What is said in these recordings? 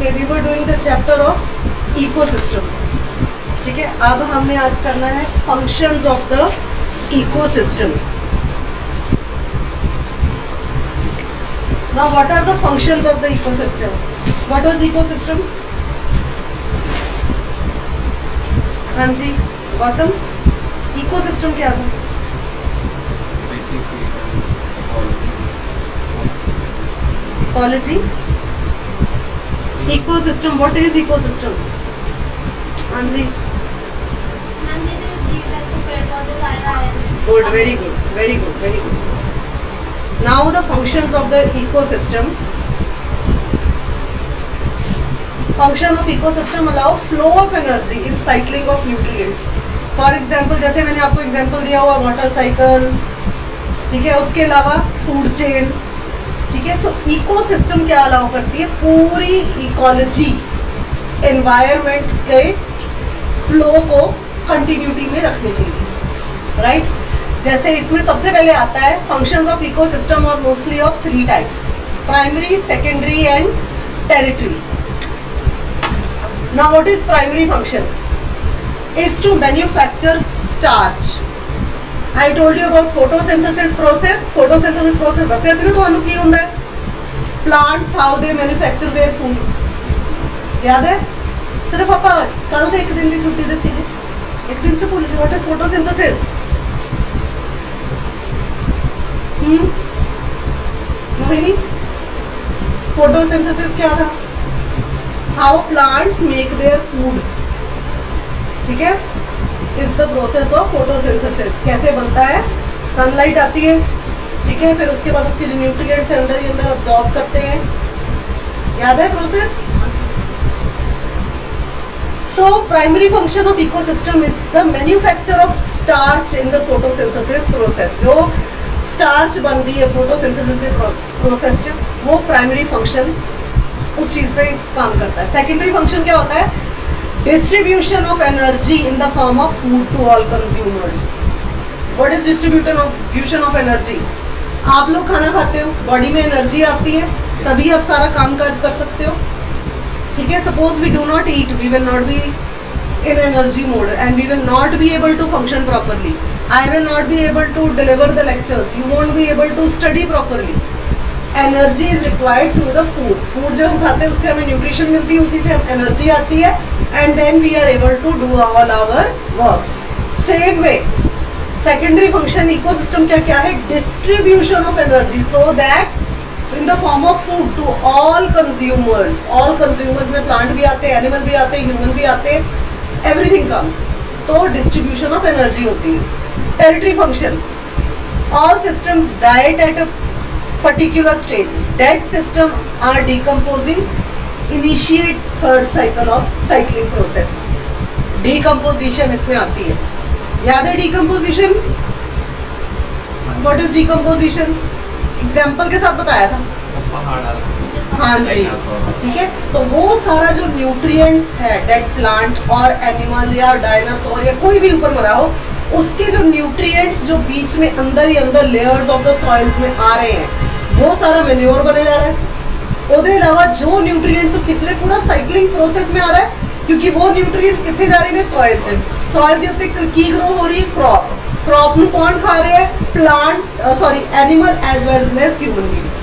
Okay, we were doing the chapter of ecosystem. ठीक है, अब हमने आज करना है functions of the ecosystem. Now what are the functions of the ecosystem? What was ecosystem? हाँ जी गौतम, इकोसिस्टम क्या था? Ecology. Ecosystem, what is ecosystem? हाँ जी, good, very good, very good, very good. Now the functions of the ecosystem. Function of ecosystem allow flow of energy in cycling of nutrients. For example, जैसे मैंने आपको example दिया हुआ water cycle, ठीक है, उसके अलावा फूड चेन। ठीक है, सो इकोसिस्टम क्या अलाउ करती है? पूरी इकोलॉजी, एनवायरनमेंट के फ्लो को कंटिन्यूटी में रखने के लिए, राइट? जैसे इसमें सबसे पहले आता है फंक्शंस ऑफ इकोसिस्टम और mostly of 3 types: primary, secondary and territory. Now what is primary function? Is to manufacture starch. I told you about photosynthesis process. Photosynthesis process ਦੱਸਿਆ ਸੀ ਨਾ ਤੁਹਾਨੂੰ ਕੀ ਹੁੰਦਾ ਹੈ? Plants how they manufacture their food. याद है? सिर्फ आप कल ਦੇ ਇੱਕ ਦਿਨ ਦੀ ਛੁੱਟੀ ਦੇ ਸੀਗੇ, ਇੱਕ ਦਿਨ ਚ ਭੁੱਲ ਗਏ। What is photosynthesis? Mohini, photosynthesis क्या था? How plants make their food. ठीक है, is the process of photosynthesis. कैसे बनता है? सनलाइट आती है, ठीक है, फिर उसके बाद उसके जो न्यूट्रिएंट्स अंदर ही अंदर अब्सॉर्ब करते हैं। याद है process? So primary function of ecosystem is the manufacture of starch in the photosynthesis process. जो स्टार्च बनती है फोटोसिंथेसिस के प्रोसेस में, वो प्राइमरी फंक्शन उस चीज पे काम करता है। सेकेंडरी फंक्शन क्या होता है? Distribution of energy in the form of food to all consumers. What is distribution of energy? आप लोग खाना खाते हो, बॉडी में एनर्जी आती है, तभी आप सारा काम काज कर सकते हो। ठीक है, suppose we do not eat, we will not be in energy mode and we will not be able to function properly. I will not be able to deliver the lectures. You won't be able to study properly. Energy is required through the food. Food जो हम खाते हैं उससे हमें nutrition मिलती है, उसी से हम एनर्जी आती है and then we are able to do all our works. Same way secondary function ecosystem क्या क्या है? Distribution of energy so that in the form of food to all consumers. All consumers में plant भी आते हैं, animal भी आते हैं, ह्यूमन भी आते हैं, एवरीथिंग कम्स। तो डिस्ट्रीब्यूशन ऑफ एनर्जी होती है। Territory function, all systems diet at a particular stage. Dead system are decomposing. Initiate third cycle of cycling process. Decomposition इसमें आती है। याद है decomposition? What is decomposition? Example के साथ बताया था। हाँ जी, ठीक है। तो वो सारा जो न्यूट्रिएंट्स है डेड प्लांट और एनिमल या डायनासोर या कोई भी ऊपर मरा हो, उसके जो न्यूट्रिएंट्स जो बीच में अंदर ही अंदर लेयर्स ऑफ द सॉइल्स में आ रहे हैं, वो सारा मैन्योर बने जा रहा है। उसके अलावा जो न्यूट्रिएंट्स खिंच रहे, पूरा साइक्लिंग प्रोसेस में आ रहा है, क्योंकि वो न्यूट्रिएंट्स कितने जा रहे हैं? सॉइल से। सॉइल के उत्ते की ग्रो हो रही है? क्रॉप। क्रॉप में कौन खा रहे हैं? Plant, sorry animal as well as human beings.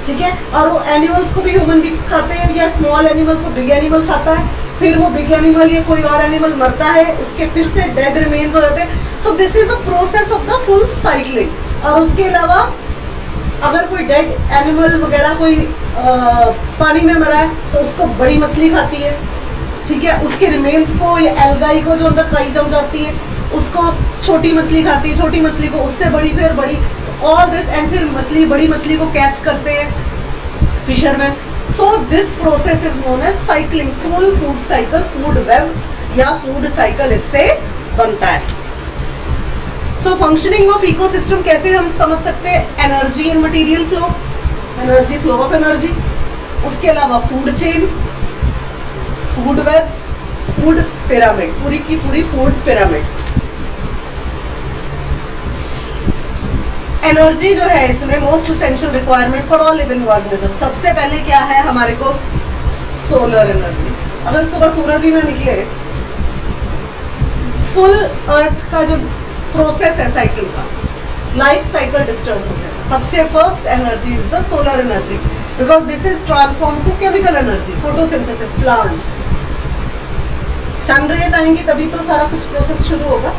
ठीक है, और वो एनिमल्स को भी ह्यूमन बींग्स खाते हैं, या स्मॉल एनिमल को बिग एनिमल खाता है, फिर वो बिग एनिमल या कोई और एनिमल मरता है, उसके फिर से डेड रिमेन्स हो जाते हैं। सो this is a process of the full cycling. और उसके अलावा अगर कोई डेड एनिमल वगैरह कोई पानी में मरा है तो उसको बड़ी मछली खाती है, ठीक है, उसके रिमेन्स को या एल्गाई को जो अंदर काई जम जाती है उसको छोटी मछली खाती है, छोटी मछली को उससे बड़ी, फिर बड़ी, ऑल दिस एंड फिर मछली बड़ी मछली को कैच करते हैं fisherman. So this process is known as cycling. Full food cycle, food web या फूड साइकिल इससे बनता है। सो फंक्शनिंग ऑफ इकोसिस्टम कैसे हम समझ सकते हैं? Energy and material flow, energy, flow of energy. उसके अलावा food chain, food webs, food pyramid, पूरी की पूरी फूड पिरामिड। एनर्जी जो है इसमें most essential requirement for all living organism. सबसे पहले क्या है हमारे को? Solar energy. अगर सुबह सूरज ही ना निकले, फुल अर्थ का जो प्रोसेस है साइकिल का, लाइफ साइकिल डिस्टर्ब हो जाएगा। सबसे first energy is the solar energy, because this is transform to chemical energy, photosynthesis, plants. Sunrays आएंगी तभी तो सारा कुछ प्रोसेस शुरू होगा।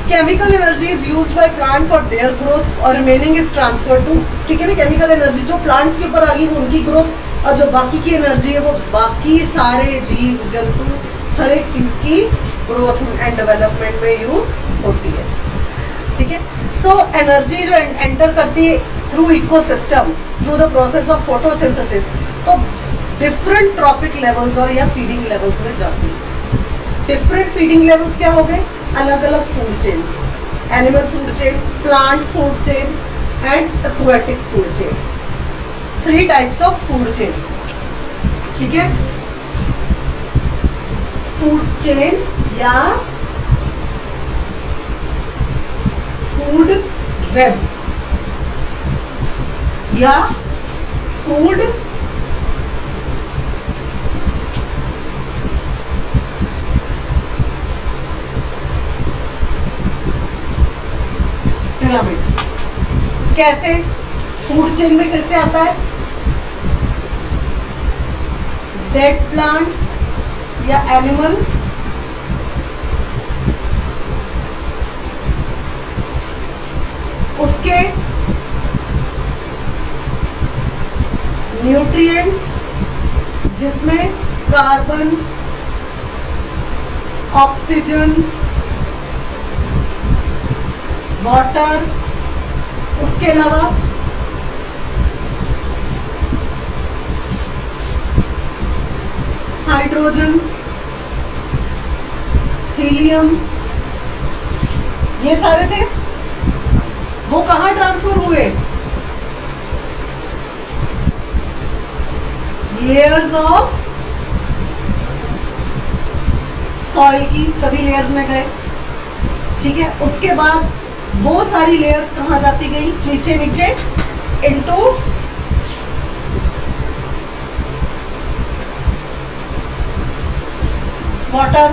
Chemical energy is used by plant for their growth और रिमेनिंग इज ट्रांसफर टू, ठीक है ना। केमिकल एनर्जी जो प्लांट्स के ऊपर आ गई उनकी ग्रोथ, और जो बाकी की एनर्जी है वो बाकी सारे जीव जंतु हर एक चीज की ग्रोथ एंड डेवलपमेंट में यूज होती है, ठीक है। सो एनर्जी जो एंटर करती है through ecosystem, through the process of photosynthesis, तो डिफरेंट ट्रॉपिक लेवल्स और या फीडिंग लेवल्स में जाती है। डिफरेंट फीडिंग लेवल्स क्या हो गए? अलग अलग food chains, animal food chain, plant food chain and aquatic food chain. 3 types of food chain, ठीक है। फूड चेन या फूड वेब या फूड पिरामिड। कैसे? फूड चेन में कैसे आता है? डेड प्लांट या एनिमल उसके न्यूट्रिएंट्स, जिसमें कार्बन, ऑक्सीजन, वाटर, उसके अलावा हाइड्रोजन, हीलियम, ये सारे थे। वो कहाँ ट्रांसफर हुए? लेयर्स ऑफ सॉइल की सभी लेयर्स में गए, ठीक है। उसके बाद वो सारी लेयर्स कहाँ जाती गई? नीचे नीचे इनटू वाटर,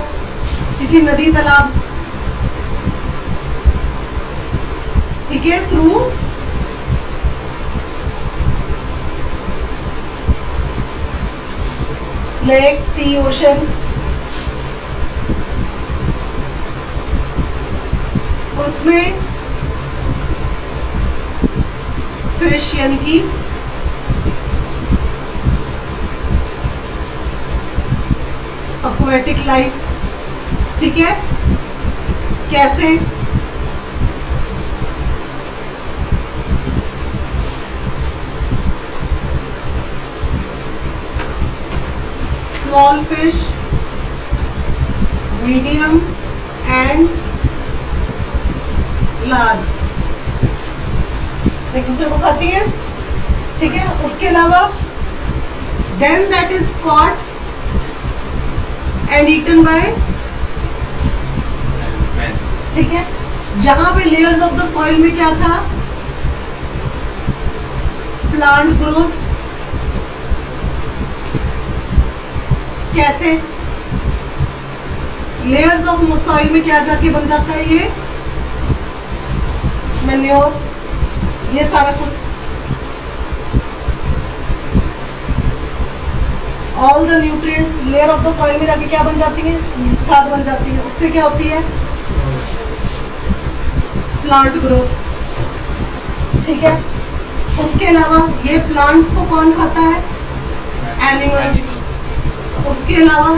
किसी नदी तालाब, ठीक है, थ्रू लेक, सी, ओशन। उसमें फिश यानी कि एक्वेटिक लाइफ, ठीक है। कैसे? Small fish, medium and large, एक दूसरे को खाती है, ठीक है। उसके अलावा then that is caught and eaten by, ठीक है। यहाँ पे लेयर्स ऑफ द सॉइल में क्या था? Plant growth. कैसे? लेयर्स ऑफ सॉइल में क्या जाके बन जाता है? ये मैन्योर, ये सारा कुछ, all the nutrients layer of the soil में जाके क्या बन जाती है? खाद बन जाती है। उससे क्या होती है? प्लांट ग्रोथ, ठीक है। उसके अलावा ये प्लांट्स को कौन खाता है? एनिमल्स। उसके अलावा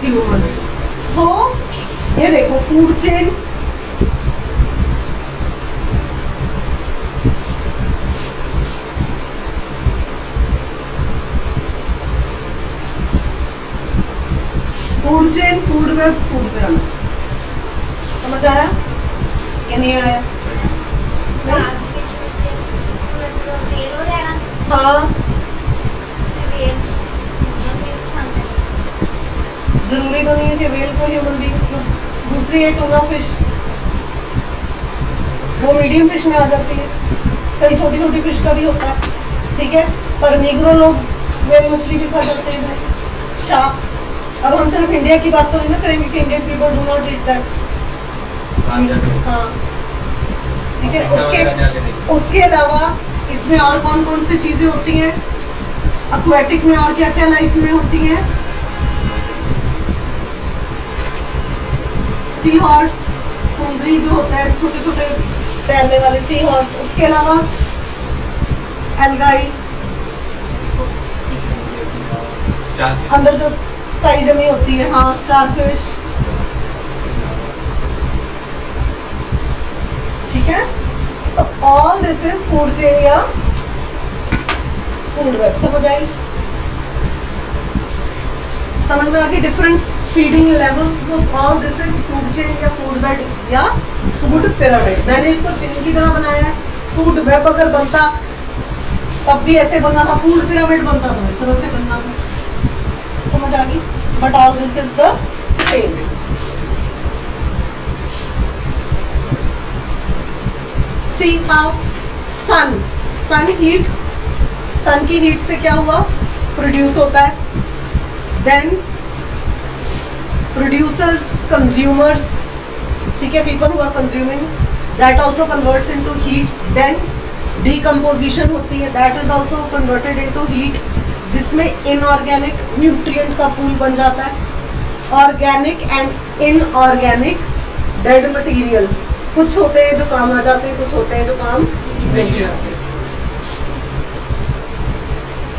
ह्यूमंस। सो ये देखो food chain, food chain, food web, food pyramid. समझ आया या नहीं आया? हाँ, जरूरी तो नहीं है कि वेल को ह्यूमन बीइंग। दूसरी है टूना फिश, वो मीडियम फिश में आ जाती है। कई छोटी छोटी फिश का भी होता है, ठीक है, पर नीग्रो लोग वेल मछली भी खा जाते हैं भाई, शार्क्स। अब हम सिर्फ इंडिया की बात तो नहीं ना करेंगे कि Indian people do not eat that. हाँ, ठीक है। उसके अलावा इसमें और कौन कौन सी चीजें होती हैं, एक्वेटिक में और क्या क्या लाइफ में होती हैं? सी हॉर्स, समुद्री जो होता है छोटे छोटे तैरने वाले सी हॉर्स। उसके अलावा एल्गाई, अंदर जो काई जमी होती है, हाँ, स्टारफिश, ठीक है। सो all this is food chain या फूड वेब। समझ आई? समझ में आ गई different feeding levels. So all this is food chain या फूड वेब या फूड पिरामिड। मैंने इसको चेन की तरह बनाया है। फूड वेब अगर बनता तब भी ऐसे बनना था, फूड पिरामिड बनता तो इस तरह से बनना था। समझ आ गई? But all this is the same. See how sun heat, sun की हीट से क्या हुआ, प्रोड्यूस होता है, देन प्रोड्यूसर्स, कंज्यूमर्स, ठीक है, people who are consuming, that also converts into heat, then decomposition होती है, that is also converted into heat, जिसमें इनऑर्गेनिक न्यूट्रिएंट का पूल बन जाता है, organic and inorganic dead material. कुछ होते हैं जो काम आ जाते हैं, कुछ होते हैं जो काम नहीं आते।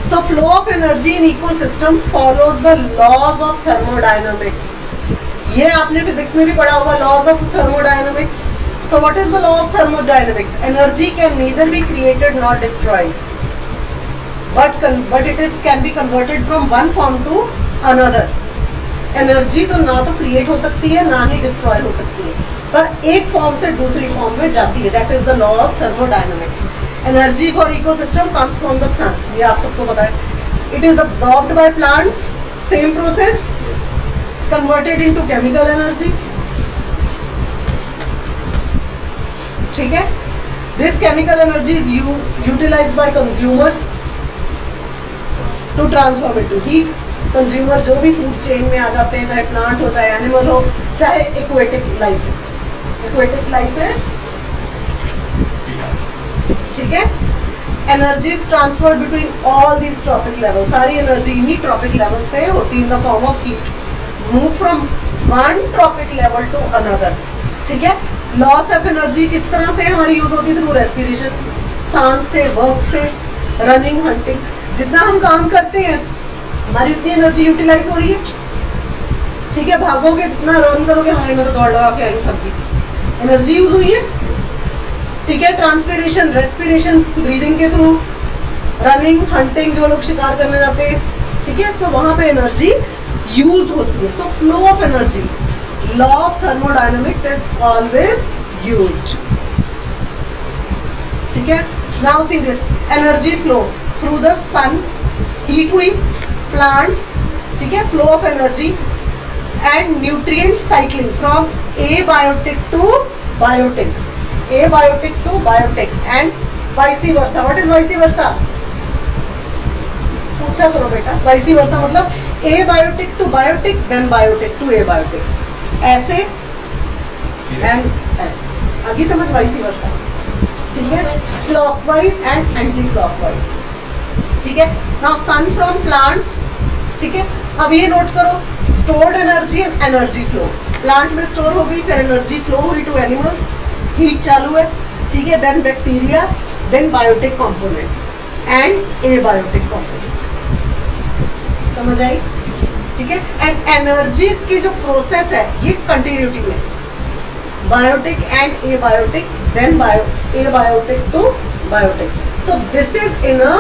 So flow of energy in ecosystem follows the laws of thermodynamics. ये आपने फिजिक्स में भी पढ़ा होगा, laws of thermodynamics. So what is the law of thermodynamics? Energy can neither be created nor destroyed, but it can be converted from one form to another. Energy तो ना तो create हो सकती है ना ही डिस्ट्रॉय हो सकती है, पर एक फॉर्म से दूसरी फॉर्म में जाती है। That is the law of thermodynamics. Energy for ecosystem comes from the sun, ये आप सबको पता है। It is absorbed by plants, same process, converted into chemical energy, ठीक है। This chemical energy is utilised by consumers to transform into heat. Consumer जो भी food chain में आ जाते हैं, चाहे प्लांट हो, चाहे एनिमल हो, चाहे एक्वेटिक लाइफ हो। एक्वेटिक लाइफ है, ठीक है। Energy is transferred between all these trophic level. सारी एनर्जी इन्हीं ट्रॉपिक लेवल से होती है in the form of heat, move from one trophic level to another, ठीक है। लॉस ऑफ एनर्जी किस तरह से हमारी यूज होती है? थ्रू रेस्पिरेशन, सांस से, वर्क से, रनिंग, हंटिंग। जितना हम काम करते हैं हमारी उतनी एनर्जी यूटिलाइज हो रही है, ठीक है। भागोगे, जितना रन करोगे, हाँ मैं तो दौड़ लगा के आई, थक गई, एनर्जी यूज हुई है, ठीक है। ट्रांसपिरेशन, रेस्पिरेशन, ब्रीदिंग के थ्रू, रनिंग, हंटिंग, जो लोग शिकार करने जाते हैं, ठीक है। सो वहां पे एनर्जी यूज होती है। So flow of energy, law of thermodynamics is always used, ठीक है। Now see this energy flow through the sun, heat हुई, प्लांट्स, ठीक है, flow of energy and nutrient cycling from abiotic to biotic, abiotic to biotics and vice versa. What is vice versa? पूछा करो बेटा। Vice versa मतलब abiotic to biotic, then biotic to abiotic, ऐसे and ऐसे। आगे समझ? वाइसी वर्सा, ठीक है। क्लॉकवाइज एंड एंटी क्लॉकवाइज, ठीक है। नाउ सन फ्रॉम प्लांट्स, ठीक है। अब ये नोट करो, stored energy and energy flow. Plant में स्टोर हो गई, फिर एनर्जी फ्लो हुई टू एनिमल्स, हीट चालू है, ठीक है। Then bacteria, then biotic component and abiotic component. समझ आई? ठीक है। एंड एनर्जी की जो प्रोसेस है ये कंटिन्यूटी में, biotic and abiotic, then abiotic to biotic. So this is in a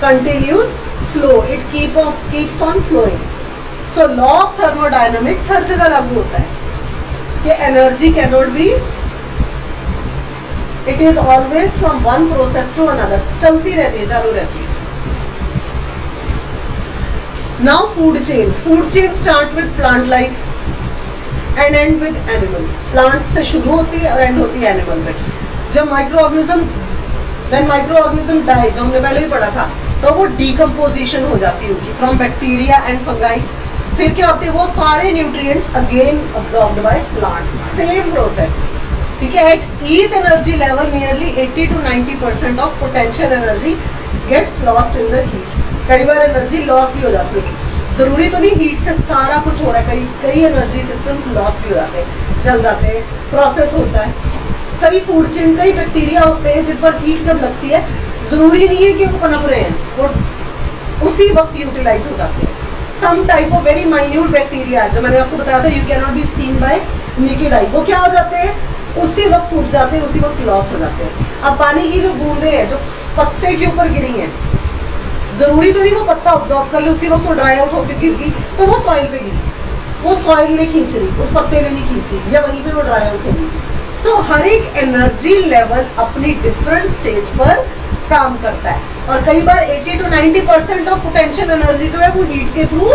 continuous flow. It keeps on flowing. So law of thermodynamics हर जगह लागू होता है कि energy cannot be, it is always from one process to another. चलती रहती है, चालू रहती है। Now food chains. Food chains start with plant life and end with animal. Plant से शुरू होती है और end होती है animal में। जब micro organism when micro organism die, जो हमने पहले भी पढ़ा था, तो वो डिकम्पोजिशन हो जाती होगी फ्रॉम बैक्टीरिया एंड फंगाई। फिर क्या होते हैं, वो सारे nutrients again absorbed by plants, same process, ठीक है। At each energy level nearly 80 to 90% of potential energy gets lost in the heat. कई बार एनर्जी लॉस भी हो जाती है, जरूरी तो नहीं हीट से सारा कुछ हो रहा है, कई एनर्जी सिस्टम्स लॉस भी हो जाते हैं, जल जाते हैं, प्रोसेस होता है। कई फूड चेन, कई बैक्टीरिया होते हैं जिन पर हीट जब लगती है, जरूरी नहीं है कि वो पनप रहे हैं, वो उसी वक्त यूटिलाइज हो जाते हैं। Some type of very minute bacteria, जो मैंने आपको बताया था, you can not be seen by naked eye, वो क्या हो जाते हैं, उसी वक्त फूट जाते हैं, उसी वक्त लॉस हो जाते हैं। अब पानी की जो बूंदें हैं जो पत्ते के ऊपर गिरी हैं, जरूरी तो नहीं वो पत्ता ऑब्जॉर्व कर ले, उसी वक्त वो ड्राई आउट होकर गिर गई तो वो सॉइल पे गिरी, वो सॉइल ने खींच रही, उस पत्ते ने नहीं खींची, या वहीं पे वो ड्राई आउट होगी। सो हर एक एनर्जी लेवल अपनी डिफरेंट स्टेज पर काम करता है, और कई बार 80 to 90% ऑफ पोटेंशियल एनर्जी जो है वो हीट के थ्रू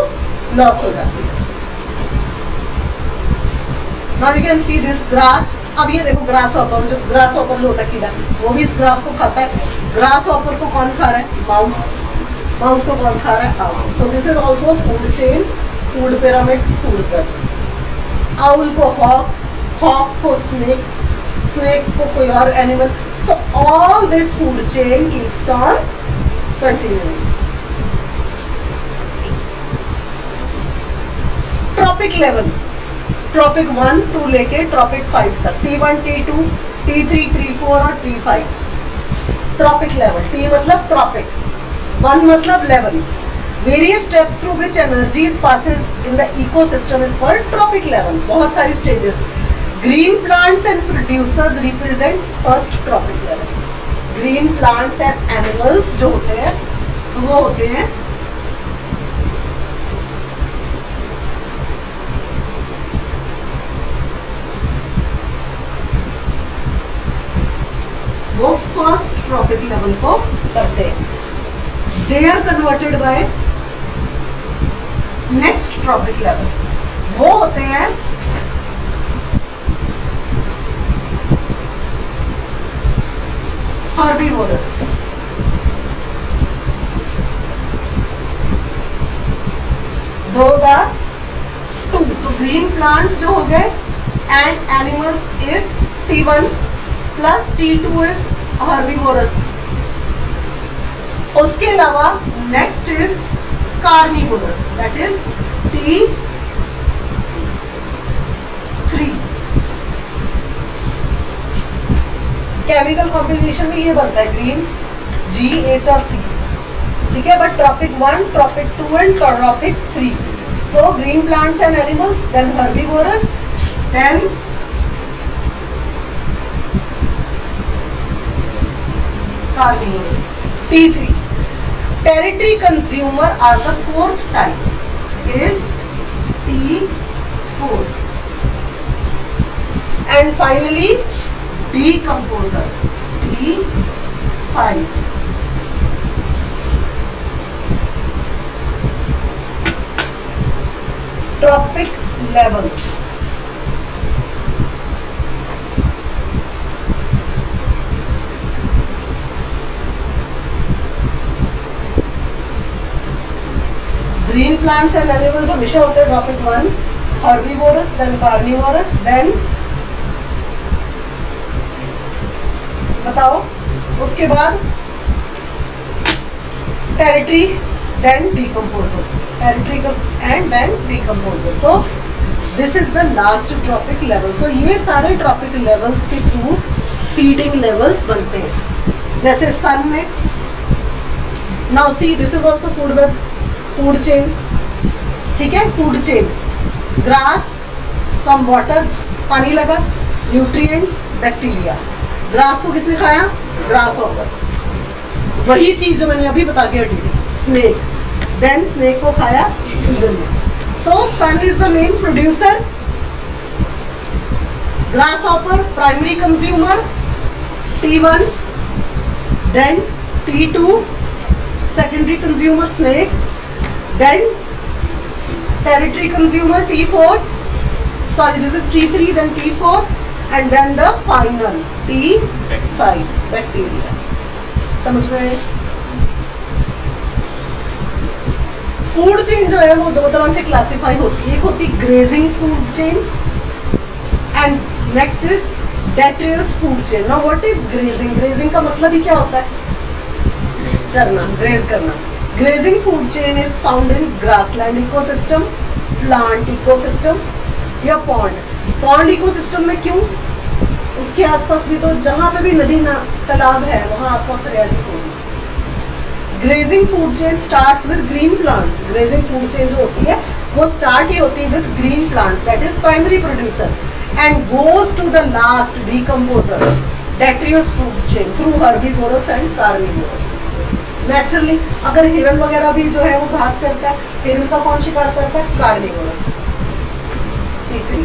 लॉस हो जाती है। Now you can see this grass। अब ये देखो ग्रास हॉपर, जो ग्रास हॉपर जो होता है कीड़ा, वो भी इस ग्रास को खाता है। ग्रास हॉपर को कौन खा रहा है, माउस। माउस को कौन खा रहा है, owl. So this is also food chain, food pyramid, food pyramid. Owl को हॉक, हॉक को स्नेक, स्नेक को कोई और animal. So all this food chain keeps on continuing. Trophic level, trophic 1 to लेके ट्रॉपिक 5 तक, T1, T2, T3, T4 और T5। Trophic level, T मतलब trophic, 1 मतलब level. Various steps through which energies passes in the ecosystem is called trophic level. बहुत सारी stages. Green plants and producers represent first trophic level. Green plants and animals जो होते हैं वो होते हैं वो फर्स्ट ट्रॉपिक लेवल को करते हैं। They are converted by next trophic level, वो होते हैं हर्बीवोरस। Those are 2। तो ग्रीन प्लांट्स जो हो गए and animals is T1 plus T2 is herbivorous. उसके अलावा next is carnivorous, that is T3। Chemical combination में ये बनता है ग्रीन, G, H और C, ठीक है। But trophic 1, trophic 2 and trophic 3। So green plants and animals, then herbivorous, then carnivorous, T3. Territory consumer are the fourth type is T4. And finally decomposer, T5. Tropic levels. Green plants and animals हमेशा होते हैं trophic 1, herbivorous, then carnivorous, then बताओ उसके बाद tertiary, then decomposers, tertiary and then decomposers. So this is the last trophic level. So ये सारे trophic levels के through feeding levels बनते हैं। जैसे सन में, now see this is also food web, food chain, ठीक है। Food chain, grass from water, पानी लगा, न्यूट्रिएंट्स, बैक्टीरिया। ग्रास को किसने खाया, ग्रास हॉपर, वही चीज जो मैंने अभी बता के हटी थी, स्नेक, देन स्नेक को खाया ईगल ने। So sun is the main producer, grasshopper primary consumer, T1, then T2 secondary consumer snake, then territory consumer T4, sorry this is T3, then T4 and then the final T5 bacteria. समझ में आए? Food chain जो है वो दो तरह से classify होती है, एक होती है grazing food chain and next is detritus food chain. Now what is grazing? Grazing का मतलब ही क्या होता है? चरना, ग्रेज करना। Grazing food chain is found in grassland ecosystem, plant ecosystem या पॉन्ड। पॉन्ड इकोसिस्टम में क्यों? उसके आसपास भी तो जहां पे भी नदी ना तालाब है वहां आसपास हरियाली होगी। Grazing food chain starts with green plants. Grazing food chain जो होती है वो स्टार्ट ही होती है with green plants, that is primary producer, and goes to the last decomposer detritus food chain through herbivorous and carnivorous. Naturally अगर हिरन वगैरह भी जो है वो घास चरता है, हिरन का कौन शिकार करता है? कार्निवोरस। ठीक है।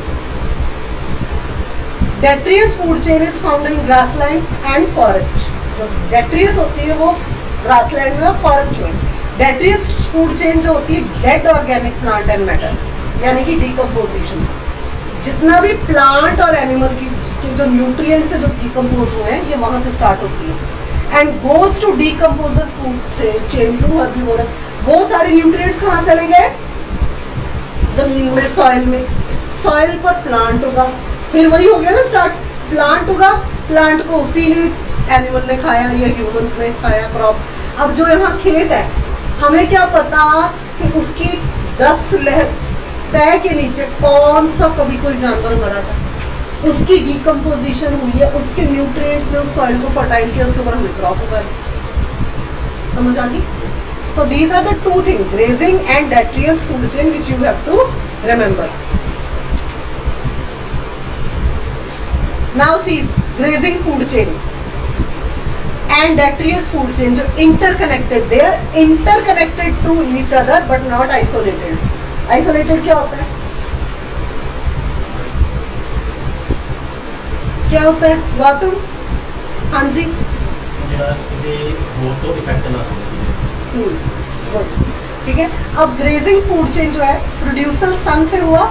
Detritus food chain is found in grassland and forest. जो डेट्रियस होती है वो ग्रासलैंड में और फॉरेस्ट में। डेट्रियस फूड चेन जो होती है dead organic plant and matter, यानी कि डिकम्पोजिशन। जितना भी प्लांट और एनिमल की जो न्यूट्रिएंट्स है जो डिकम्पोज हुए हैं ये वहां से स्टार्ट होती है and goes to decomposer food chain through herbivorous. वो सारे न्यूट्रिएंट्स कहाँ चले गए? जमीन में, सॉइल में। सॉइल पर प्लांट होगा, फिर वही हो गया ना स्टार्ट, प्लांट होगा, प्लांट को उसी ने एनिमल ने खाया या ह्यूमंस ने खाया क्रॉप। अब जो यहाँ खेत है हमें क्या पता कि उसकी 10 तह के नीचे कौन सा कभी कोई जानवर मरा था, उसकी डिकम्पोजिशन हुई है, उसके न्यूट्रिएंट्स ने उस सॉइल को फर्टाइल किया, उसके ऊपर हमें क्रॉप उगाई। समझ आ गई? So these are the two thing, grazing and detritus food chain, which you have to remember. Now see grazing food chain and detritus food chain जो interconnected, they are interconnected to each other but not isolated. Isolated क्या होता है? क्या होता है गौतम? हाँ जी, ठीक है। अब ग्रेजिंग फूड चेन जो है प्रोड्यूसर सन से हुआ,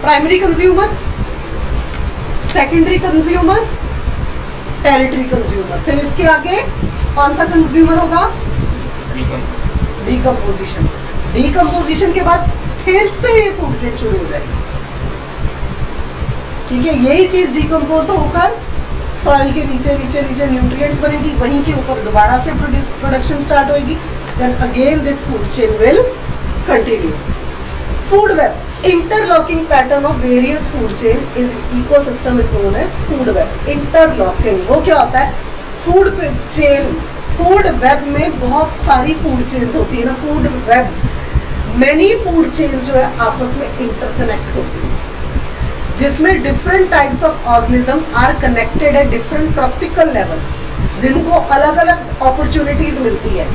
primary consumer, secondary consumer, territory consumer, फिर इसके आगे कौन सा कंज्यूमर होगा? डिकम्पोजिशन। डिकम्पोजिशन के बाद फिर से ये फूड चेन शुरू हो जाएगी। ठीक है, यही चीज डिकम्पोज होकर सॉइल के नीचे नीचे नीचे न्यूट्रिएंट्स बनेगी, वहीं के ऊपर दोबारा से प्रोडक्शन स्टार्ट होगी, then again this food chain will continue. Food web, interlocking pattern of various food chain is ecosystem is known as food web. Interlocking वो क्या होता है? फूड चेन, फूड वेब में बहुत सारी फूड चेन्स होती है ना, food web, many food chains जो है आपस में इंटरकनेक्ट होती है, जिसमें different types of organisms are connected at different tropical level, जिनको अलग अलग अपॉर्चुनिटीज मिलती है,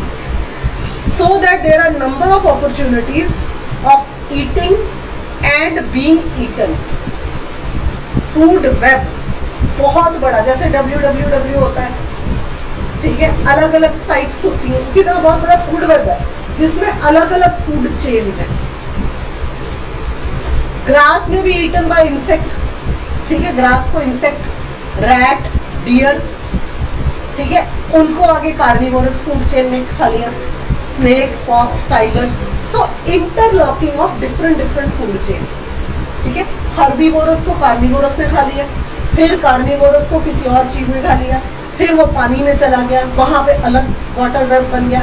so that there are number of opportunities of eating and being eaten. Food web बहुत बड़ा, जैसे www होता है, ठीक है, अलग अलग साइट्स होती हैं, उसी तरह बहुत बड़ा फूड वेब है जिसमें अलग अलग फूड चेन्स हैं। ग्रास में भी ईटन बाय इंसेक्ट, ठीक है, ग्रास को इंसेक्ट, रैट, डियर, ठीक है, उनको आगे कार्निवोरस फूड चेन ने खा लिया, snake, fox, tiger. So interlocking of different food chain, ठीक है। हर्बीवोरस को कार्निवोरस ने खा लिया, फिर कार्निवोरस को किसी और चीज ने खा लिया, फिर वो पानी में चला गया, वहां पे अलग वाटर वेब बन गया,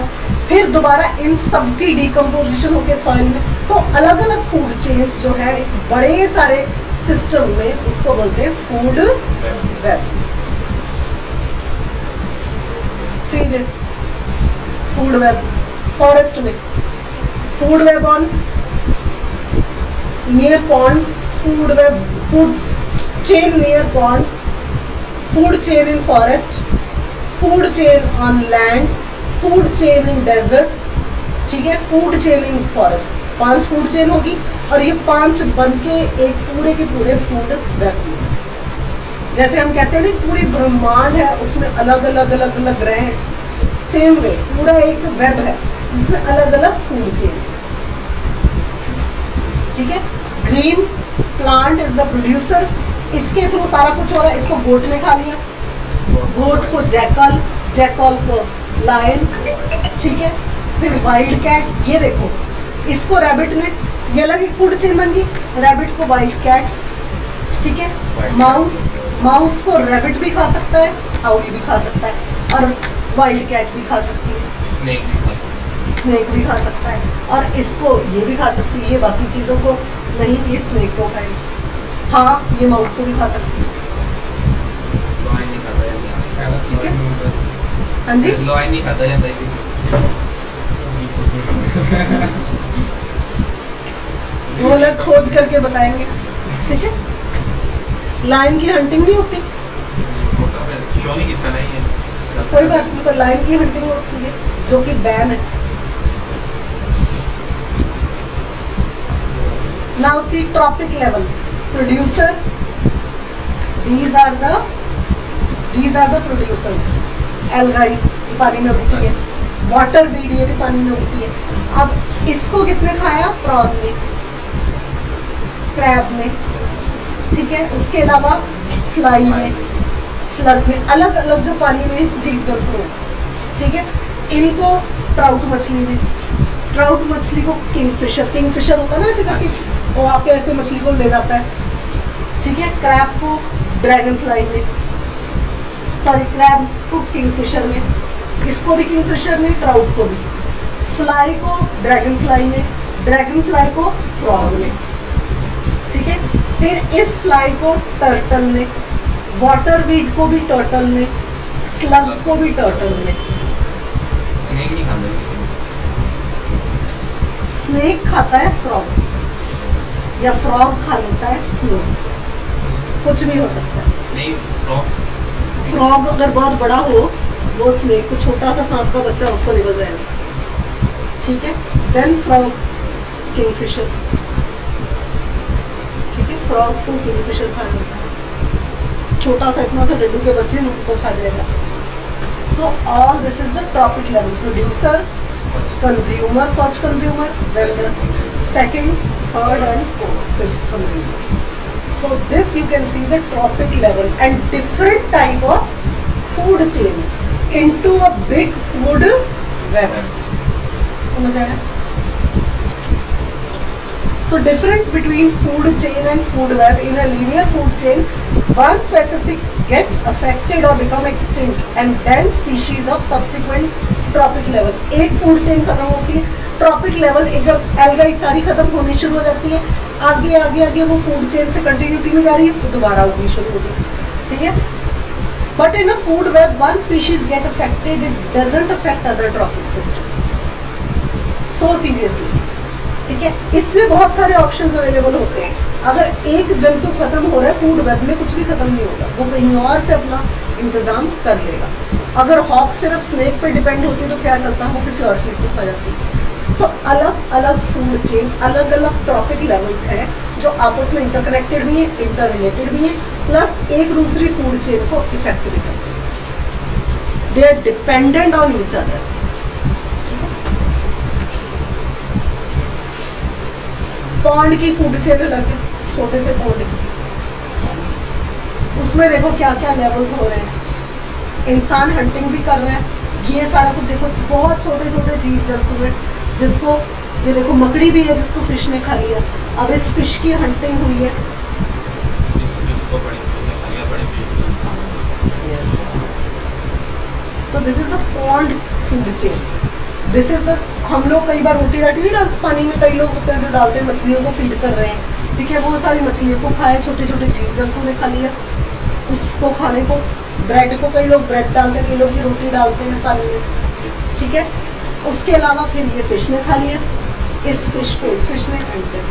फिर दोबारा इन सब की डिकम्पोजिशन होकर सॉइल में, तो अलग अलग फूड चेन्स जो है बड़े सारे सिस्टम में, उसको बोलते हैं food web. See this food web, forest में food web on near ponds, food web, food chain near ponds, food chain in forest, food chain on land, food chain in desert, ठीक है, food chain in forest. 5 food chain होगी और ये 5 बनके एक पूरे के पूरे फूड वेब। जैसे हम कहते हैं ना पूरी ब्रह्मांड है, उसमें अलग अलग ग्रह हैं, सेम वे पूरा एक वेब है जिसमें अलग अलग फूड चेन्स, ठीक है। Green plant is the producer, इसके थ्रू सारा कुछ हो रहा है। इसको गोट ने खा लिया, गोट को जैकल, जैकल को लायन, ठीक है, फिर वाइल्ड कैट, ये देखो इसको रैबिट ने, ये अलग एक फूड चेन बन गई, रैबिट को वाइल्ड कैट, ठीक है। माउस, माउस को रैबिट भी खा सकता है, आउली भी खा सकता है, और वाइल्ड कैट भी खा सकती है, स्नेक भी खा सकता है, और इसको ये भी खा सकती है, ये बाकी चीज़ों को नहीं, ये स्नेक को खाएगी। हाँ, ये माउस को भी खा सकती है, ठीक है। हाँ जी, नहीं खाता जाता है किसी वो लोग खोज करके बताएंगे, ठीक है। लायन की हंटिंग भी होती, शो नहीं कितना नहीं है, कोई बात नहीं, पर लायन की हंटिंग होती है जो कि बैन है। Now C tropic level producer, these are the producers। Algae जो पानी में उगती है, वाटर वीड ये भी पानी में उगती है। अब इसको किसने खाया? प्रॉन ने, क्रैब ने, ठीक है। उसके अलावा फ्लाई ने, स्लग ने, अलग अलग जो पानी में जीव जंतु हैं, ठीक है। इनको ट्राउट मछली ने, ट्राउट मछली को किंगफिशर, किंगफिशर होता है ना ऐसे करके, वो आके ऐसे मछली को ले जाता है, ठीक है। क्रैब को ड्रैगन फ्लाई ने, सॉरी क्रैब को किंगफिशर ने, इसको भी किंगफिशर ने, ट्राउट को भी, फ्लाई को ड्रैगन फ्लाई ने, ड्रैगन फ्लाई को फ्रॉग ने, ठीक है। फिर इस फ्लाई को टर्टल ने, वाटर वीड को भी टर्टल ने, स्लग को भी टर्टल ने। स्नेक नहीं खाता स्नेक खाता है फ्रॉग, या फ्रॉग खा लेता है स्नेक, कुछ भी हो सकता है। नहीं, फ्रॉग अगर बहुत बड़ा हो, वो स्नेक को, छोटा सा सांप का बच्चा उसको निकल जाएगा, ठीक है। देन फ्रॉग, किंगफिशर, ठीक है। फ्रॉग को किंगफिशर खा लेता है, छोटा सा इतना सा डड्डू के बच्चे उनको खा जाएगा। So all this is the tropic level, producer, consumer, first consumer, then second, third and fourth, fifth consumers. So this you can see the tropic level and different type of food chains into a big food web. समझ आया? So different between food chain and food web. In a linear food chain, one specific gets affected or become extinct and then species of subsequent tropic level. एक food chain खत्म होती है, trophic level एकदम algae सारी खत्म होनी शुरू हो जाती है, आगे आगे आगे वो फूड चेन से कंटिन्यूटी में जा रही है, तो दोबारा उगनी शुरू होगी, ठीक है। But in a food web one species get affected, it doesn't affect other tropic system so seriously, ठीक है। इसमें बहुत सारे ऑप्शंस अवेलेबल होते हैं। अगर एक जंतु खत्म हो रहा है फूड वेब में, कुछ भी खत्म नहीं होगा, वो कहीं और से अपना इंतजाम कर लेगा। अगर हॉक सिर्फ स्नेक पे डिपेंड होती है तो क्या चलता है, वो किसी और चीज़ को खा जाती है। सो अलग अलग फूड चेन्स, अलग अलग ट्रॉपिक लेवल्स हैं जो आपस में इंटरकनेक्टेड भी हैं, इंटर रिलेटेड भी हैं, प्लस एक दूसरी फूड चेन को इफेक्ट भी करते हैं। They are dependent on each other. Pond की फूड चेन अलग है, छोटे से पॉन्ड की, उसमें देखो क्या क्या लेवल्स हो रहे हैं। इंसान हंटिंग भी कर रहे हैं, ये सारा कुछ देखो, बहुत छोटे छोटे जीव जंतु हैं, जिसको ये देखो मकड़ी भी है जिसको फिश ने खा लिया। अब इस फिश की हंटिंग हुई है, सो this is a pond food chain. This is the, हम लोग कई बार रोटी राटी नहीं डालते पानी में, कई लोग होते हैं जो डालते हैं, मछलियों को फीड कर रहे हैं, ठीक है। वो सारी मछलियों को खाए, छोटे छोटे जीव जंतु ने खा लिया उसको खाने को। ब्रेड को कई लोग ब्रेड डालते हैं, कई लोग रोटी डालते हैं पानी में, ठीक है। उसके अलावा फिर ये फिश ने खा लिया, इस फिश को इस फिश ने, and this.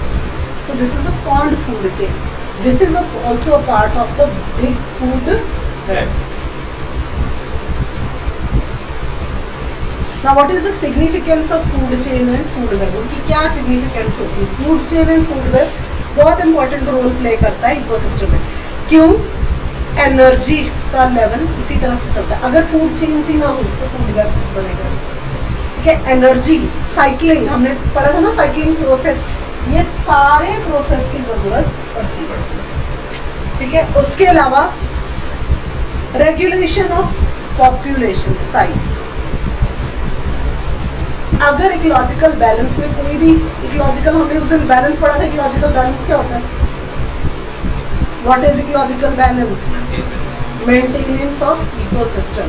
So this is a pond food chain. This is also a part of the big food web. Now what is the significance of food chain and food web? उनकी क्या significance होती है? Food chain and food web बहुत important role play करता है ecosystem में। क्यों? Energy का लेवल उसी तरह से चलता है। अगर फूड चेन ही ना हो तो फूड वेब बनेगा, ठीक है। एनर्जी, साइकिलिंग, हमने पढ़ा था ना, साइकिलिंग प्रोसेस, ये सारे प्रोसेस की जरूरत पड़ती है, ठीक है। उसके अलावा रेगुलेशन ऑफ पॉपुलेशन साइज, अगर इकोलॉजिकल बैलेंस में कोई भी इकोलॉजिकल, हमने उस दिन बैलेंस पढ़ा था, इकोलॉजिकल बैलेंस क्या होता है? What is ecological balance? Maintenance of ecosystem.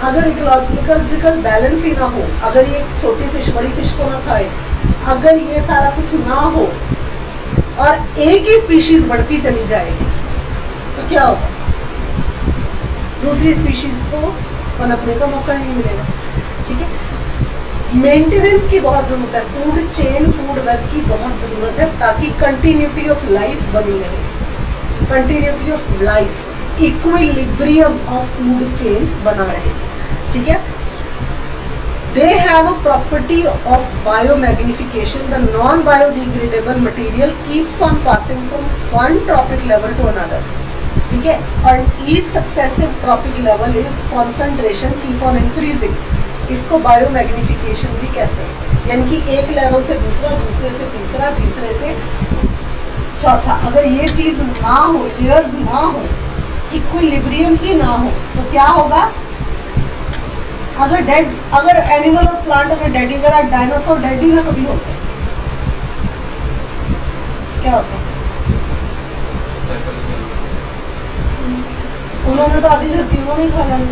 अगर इकोलॉजिकल बैलेंस ही ना हो, अगर ये छोटी फिश बड़ी फिश को ना खाए, अगर ये सारा कुछ ना हो और एक ही स्पीशीज बढ़ती चली जाए तो क्या होगा? दूसरी स्पीशीज को पनपने का मौका नहीं मिलेगा। ठीक है, मेंटेनेंस की बहुत जरूरत है, फूड चेन फूड वेब की बहुत जरूरत है ताकि कंटिन्यूटी ऑफ लाइफ बनी रहे, continuity of life, equilibrium of food chain बना रहे। ठीक है, they have a property of biomagnification. The non-biodegradable material keeps on passing from one trophic level to another. ठीक है, और each successive trophic level is concentration keep on increasing. इसको biomagnification भी कहते हैं, यानी कि एक लेवल से दूसरा, दूसरे से तीसरा, तीसरे से चौथा। अगर ये चीज ना हो, लेयर्स ना हो, इक्विलिब्रियम ही ना हो तो क्या होगा? अगर एनिमल और प्लांट अगर डेड, अगर डायनासोर डेड ही ना कभी होते, क्या होता? उन्होंने तो आधी धरती को नहीं खा जानी।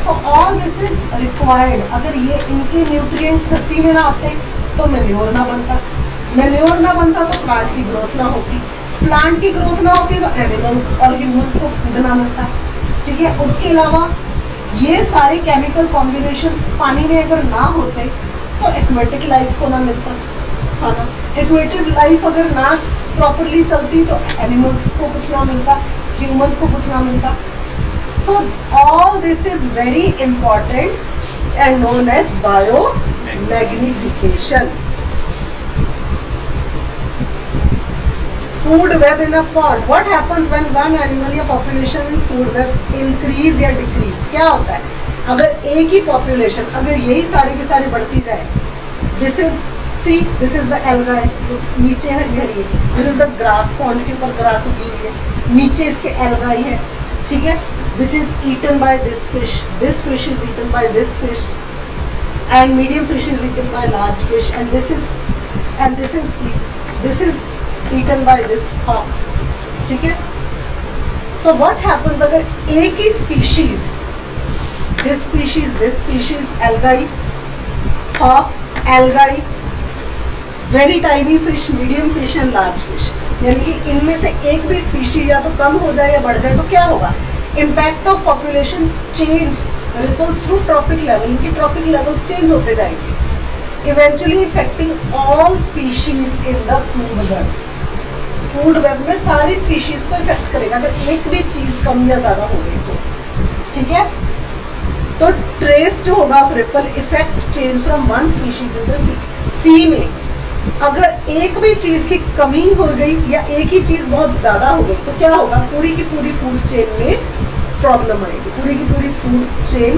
सो ऑल दिस इज रिक्वायर्ड। अगर ये इनके न्यूट्रिएंट्स धरती में ना आते तो मेन्योर ना बनता, मेन्योर ना बनता तो प्लांट की ग्रोथ ना होती, प्लांट की ग्रोथ ना होती तो एनिमल्स और ह्यूमंस को फूड ना मिलता। ठीक है, उसके अलावा ये सारे केमिकल कॉम्बिनेशंस पानी में अगर ना होते तो एक्वेटिक लाइफ को ना मिलता खाना, एक्वेटिक लाइफ अगर ना प्रॉपरली चलती तो एनिमल्स को कुछ ना मिलता, ह्यूमंस को कुछ ना मिलता। So all this is very important and known as biomagnification. Food web in a pond. What happens when one animal या population in food web increase या decrease? क्या होता है अगर एक ही population, अगर यही सारी की सारी बढ़ती जाए? This is the algae, नीचे हरी हरी है, this is the grass pond, के ऊपर grass उगी हुई है, नीचे इसके algae है। ठीक है, which is eaten by this fish is eaten by this fish, and medium fish is eaten by large fish, and this is eaten by this hawk. ठीक है, so what happens अगर एक ही species, this species algae, hawk, algae, very tiny fish, medium fish and large fish, यानी कि इनमें से एक भी species या तो कम हो जाए या बढ़ जाए तो क्या होगा? Impact of population change ripples through trophic level. इनकी trophic levels change होते जाएंगे, eventually affecting all species in the food web. Food web में सारी स्पीशीज को इफेक्ट करेगा अगर एक भी चीज कम या ज्यादा हो गई तो। ठीक है, तो ट्रेस जो होगा ripple effect change from one species in the sea में अगर एक भी चीज की कमी हो गई या एक ही चीज बहुत ज्यादा हो गई तो क्या होगा? पूरी की पूरी फूड चेन में प्रॉब्लम आएगी, पूरी की पूरी फूड चेन,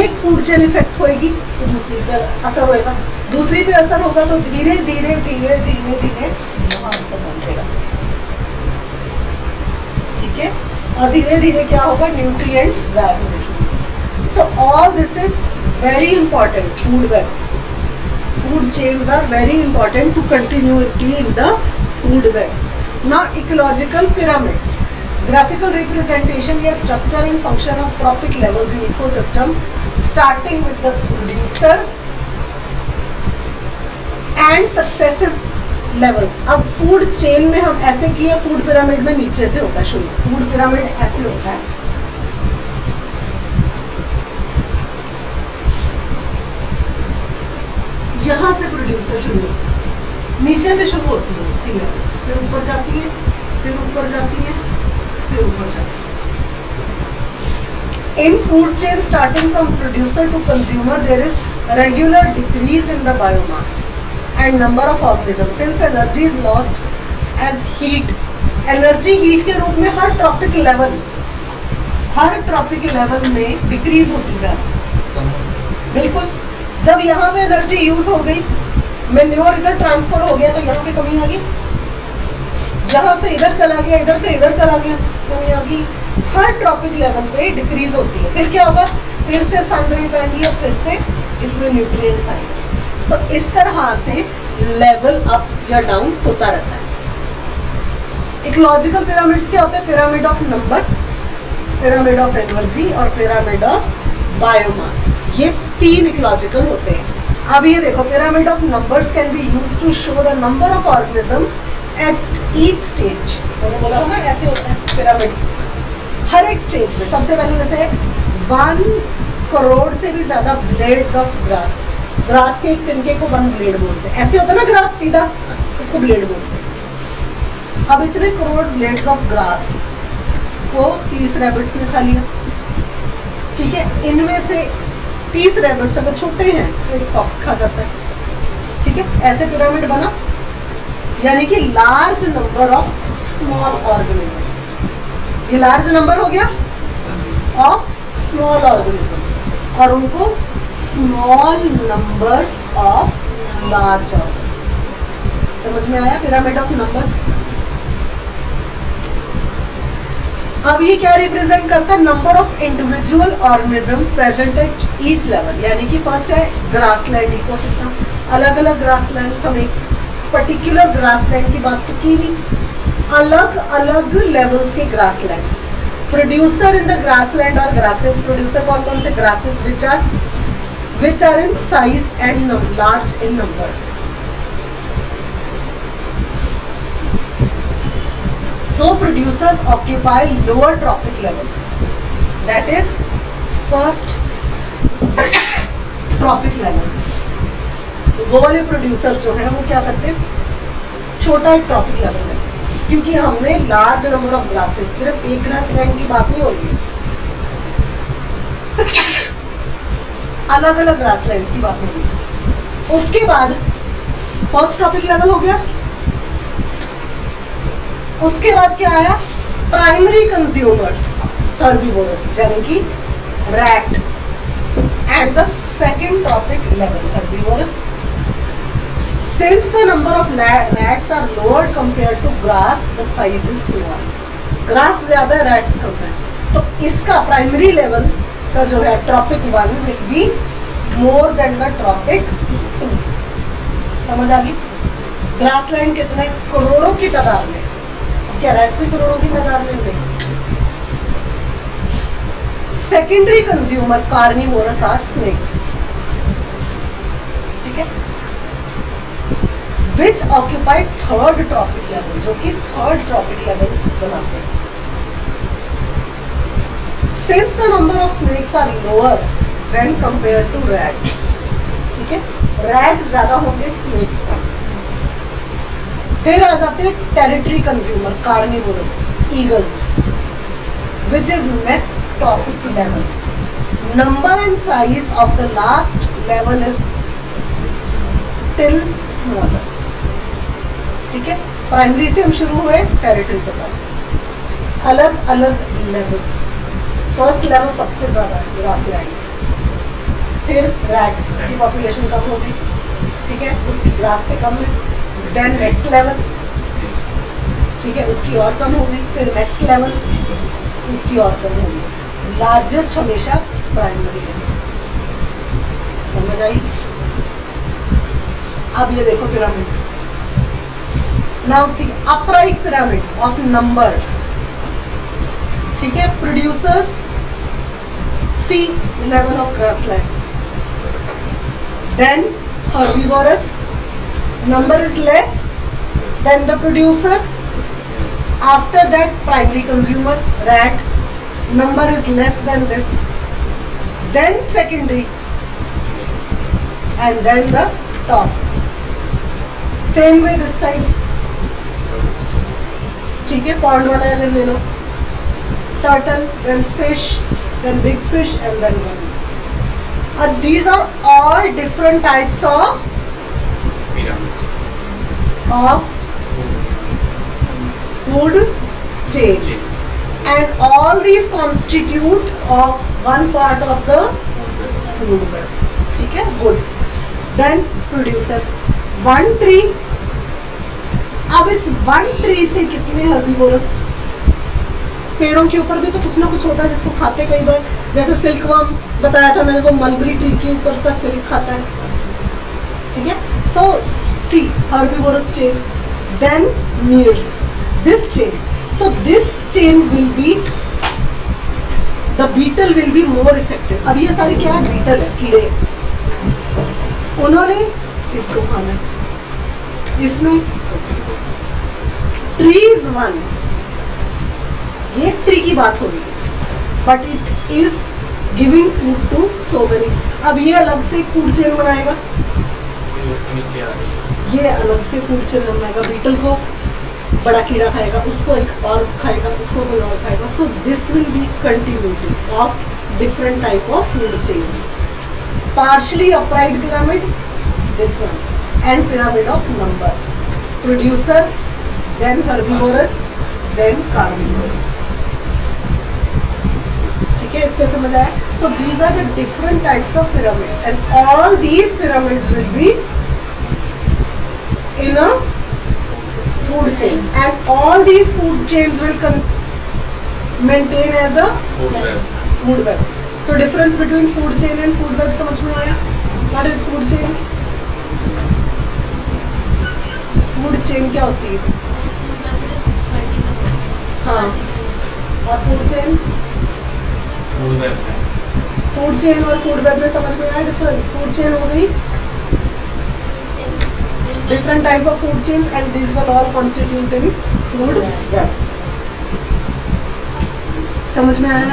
एक फूड चेन इफेक्ट होएगी तो दूसरी पर असर होएगा, दूसरी पे असर होगा तो धीरे धीरे धीरे धीरे धीरे वहाँ असर पहुंचेगा। ठीक है, और धीरे धीरे क्या होगा? न्यूट्रिएंट्स गायब होंगे। So all this is very important. Food web, food chains are very important to continuity in the food web. Now ecological pyramid, graphical representation या structure and function of trophic levels in ecosystem starting with the producer and successive levels. अब food chain में हम ऐसे किए, food pyramid में नीचे से होता है शुरू, फूड पिरामिड ऐसे होता है, यहाँ से प्रोड्यूसर शुरू, नीचे से शुरू होती है उसकी लेवल्स, फिर ऊपर जाती है, फिर ऊपर जाती है, फिर ऊपर जाती है। In food chain starting from producer to consumer there is regular decrease in the biomass and number of organisms since energy is lost as heat. Energy heat के रूप में हर ट्रॉपिक लेवल में डिक्रीज होती जा रही है। बिल्कुल, जब यहाँ पे एनर्जी यूज हो गई, मैन्योर इधर ट्रांसफर हो गया तो यहाँ पे कमी आ गई, यहाँ से इधर चला गया, इधर से इधर चला गया, कमी आ गई। हर ट्रॉपिक लेवल पे डिक्रीज होती है। फिर क्या होगा? फिर से सनराइज आएंगी और फिर से इसमें न्यूट्रिएंट्स आएंगे। सो इस तरह से लेवल अप या डाउन होता रहता है। इकोलॉजिकल पिरामिड्स क्या होते हैं? Pyramid of number, pyramid of energy और पिरामिड ऑफ बायोमास, ये 3 इकोलॉजिकल होते हैं। अब ये देखो, pyramid of numbers can be used to show the number of organism at each stage. मैंने बोला ना ऐसे होता है पिरामिड हर एक स्टेज में। सबसे पहले जैसे 1 करोड़ से भी ज्यादा ब्लेड्स ऑफ ग्रास, ग्रास के एक तिनके को 1 ब्लेड बोलते हैं। ऐसे होता है ना ग्रास सीधा, इसको ब्लेड बोलते हैं। अब इतने करोड़ ब्लेड्स ऑफ ग्रास को 30 रैबिट्स ने खा लिया, ठीक है। इनमें से 30 रैबिट्स अगर छोटे हैं तो एक फॉक्स खा जाता है, ठीक है। ऐसे पिरामिड बना, यानी कि large number of small organism. ये लार्ज नंबर हो गया ऑफ स्मॉल ऑर्गेनिज्म और उनको small numbers of large organism. समझ में आया पिरामिड ऑफ नंबर? अब ये क्या रिप्रेजेंट करता है? Number of individual organism present at each level. यानी कि फर्स्ट है ग्रासलैंड इकोसिस्टम, अलग अलग ग्रासलैंड, हम एक पर्टिकुलर ग्रासलैंड की बात तो की नहीं, अलग अलग लेवल्स के grassland. Producer in the grassland और ग्रासेस, प्रोड्यूसर कौन कौन से? Grasses which are in size and large in number. So producers occupy lower trophic level, that is first trophic level। वो वाले प्रोड्यूसर जो हैं वो क्या करते हैं? छोटा एक ट्रॉपिक लेवल है, क्योंकि हमने लार्ज नंबर ऑफ ग्रासेस, सिर्फ एक ग्रास लैंड की बात नहीं हो रही है, अलग अलग ग्रास लैंड्स की बात हो रही है। उसके बाद फर्स्ट ट्रॉपिक लेवल हो गया। उसके बाद क्या आया? प्राइमरी कंज्यूमर्स, हर्बीवोरस, यानी कि rat, and the second tropic level herbivores. Since the number of rats are lower compared to grass, the size is small. Grass ज्यादा, रैट्स कम है, तो इसका प्राइमरी लेवल का जो है tropic 1 will be more than the tropic 2। समझ आ गई? ग्रासलैंड कितने? करोड़ों की तादाद में। क्या रैट्स भी करोड़ों की तादाद में? नहीं। Secondary consumer carnivores are snakes, ठीक है, which occupy third tropic level, जो कि थर्ड ट्रॉपिक लेवल बनाते हैं। Since the number of snakes are lower when compared to rat, ठीक है, रैट ज्यादा होंगे स्नेक का। फिर आ जाते हैं territory consumer carnivorous, eagles, which is next trophic level. Number and size of the last level is still smaller. ठीक है, प्राइमरी से हम शुरू हुए टेरिटरी के बाद अलग अलग लेवल्स। फर्स्ट लेवल सबसे ज्यादा ग्रासलैंड, फिर रैट, उसकी पॉपुलेशन कम होगी, ठीक है, उसकी ग्रास से कम है। देन नेक्स्ट लेवल, ठीक है, उसकी और कम होगी। फिर नेक्स्ट लेवल, उसकी और कम होगी। लार्जेस्ट हमेशा प्राइमरी है। समझ आई? अब ये देखो pyramids. Now see upright pyramid of number, ठीक है, producers see level of grassland, then herbivores, number is less than the producer, after that primary consumer rat, number is less than this, then secondary, and then the top. Same way this side, ठीक है, pond वाला अगर ले लो, turtle, then fish, then big fish, and then one. These are all different types of food chain, and all these constitute of one part of the food web, ठीक है, good. Then producer, one tree. अब इस one tree से कितने herbivores पेड़ों के ऊपर भी तो कुछ ना कुछ होता है जिसको खाते कई बार, जैसे सिल्कवर्म बताया था मैंने को, मलबरी ट्री के ऊपर का सिल्क खाता है, ठीक है। सो सी herbivorous chain, then nears, this chain, so this chain will be, the beetle will be more effective. अब ये सारे क्या है, बीटल है, कीड़े, उन्होंने इसको खाना है, इसने ट्री इज वन, ये ट्री की बात हो रही है, but it is giving food to so many. अब ये अलग से फूड चेन बनाएगा, ये अलग से फूड चेन बनाएगा, बीटल को बड़ा कीड़ा खाएगा, उसको एक और खाएगा, उसको कोई और खाएगा। So this will be continuity of different type of food chains. Partially upright pyramid, this one, and pyramid of number, producer, then herbivorous, then carnivorous, ठीक है, इससे समझ आया। So these are the different types of pyramids, and all these pyramids will be in a food chain, and all these food chains will maintain as a food web. So difference between food chain and food web समझ में आया? What is food chain? Food chain क्या होती है? हाँ, और food chain, food chain और food web में समझ में आया डिफरेंस? फूड चेन हो गई different type of food chains, and this will all constitute in food web. समझ में आया?